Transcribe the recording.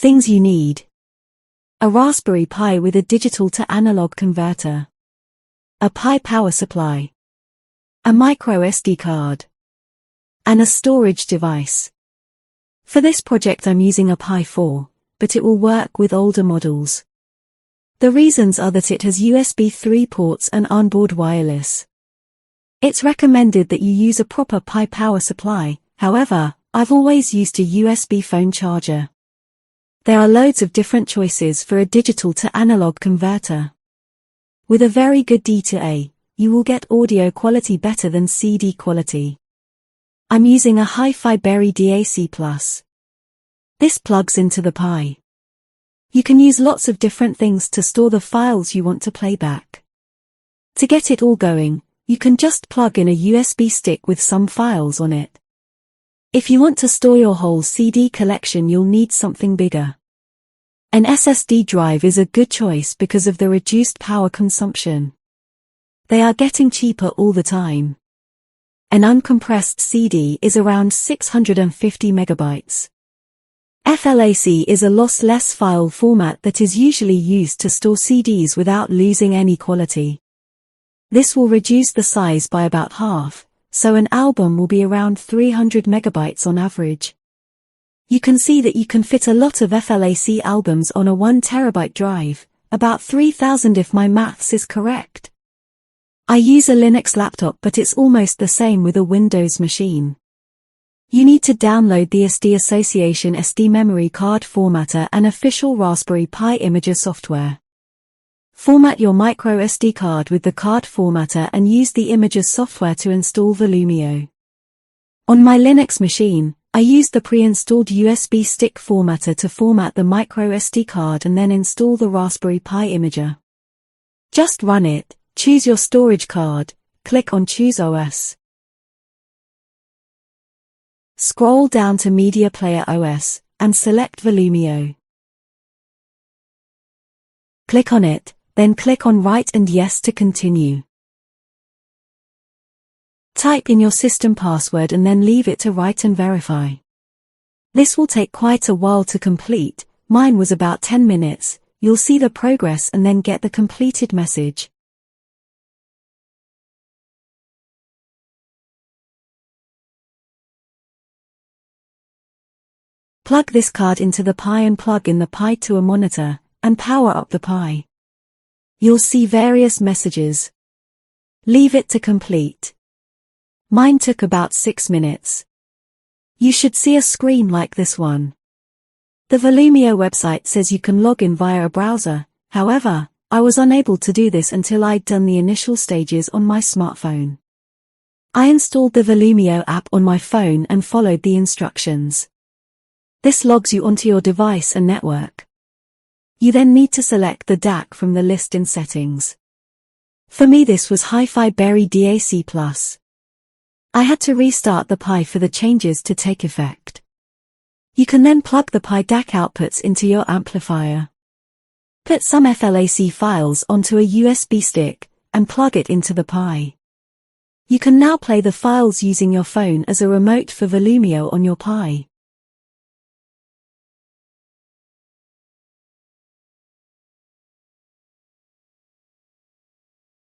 Things you need: a Raspberry Pi with a digital to analog converter, a Pi power supply, a micro SD card, and a storage device. For this project I'm using a Pi 4, but it will work with older models. The reasons are that it has USB 3 ports and onboard wireless. It's recommended that you use a proper Pi power supply, however, I've always used a USB phone charger. There are loads of different choices for a digital to analog converter. With a very good D to A, you will get audio quality better than CD quality. I'm using a Hi-Fi Berry DAC+. This plugs into the Pi. You can use lots of different things to store the files you want to play back. To get it all going, you can just plug in a USB stick with some files on it. If you want to store your whole CD collection, you'll need something bigger. An SSD drive is a good choice because of the reduced power consumption. They are getting cheaper all the time. An uncompressed CD is around 650 megabytes. FLAC is a lossless file format that is usually used to store CDs without losing any quality. This will reduce the size by about half, so an album will be around 300 megabytes on average. You can see that you can fit a lot of FLAC albums on a 1 terabyte drive, about 3000 if my maths is correct. I use a Linux laptop, but it's almost the same with a Windows machine. You need to download the SD Association SD memory card formatter and official Raspberry Pi Imager software. Format your micro SD card with the card formatter and use the Imager software to install Volumio. On my Linux machine, I used the pre-installed USB stick formatter to format the micro SD card and then install the Raspberry Pi Imager. Just run it, choose your storage card, click on Choose OS. Scroll down to Media Player OS, and select Volumio. Click on it, then click on Write and Yes to continue. Type in your system password and then leave it to write and verify. This will take quite a while to complete, mine was about 10 minutes, you'll see the progress and then get the completed message. Plug this card into the Pi and plug in the Pi to a monitor, and power up the Pi. You'll see various messages. Leave it to complete. Mine took about 6 minutes. You should see a screen like this one. The Volumio website says you can log in via a browser, however, I was unable to do this until I'd done the initial stages on my smartphone. I installed the Volumio app on my phone and followed the instructions. This logs you onto your device and network. You then need to select the DAC from the list in Settings. For me this was Hi-Fi Berry DAC+. I had to restart the Pi for the changes to take effect. You can then plug the Pi DAC outputs into your amplifier. Put some FLAC files onto a USB stick, and plug it into the Pi. You can now play the files using your phone as a remote for Volumio on your Pi.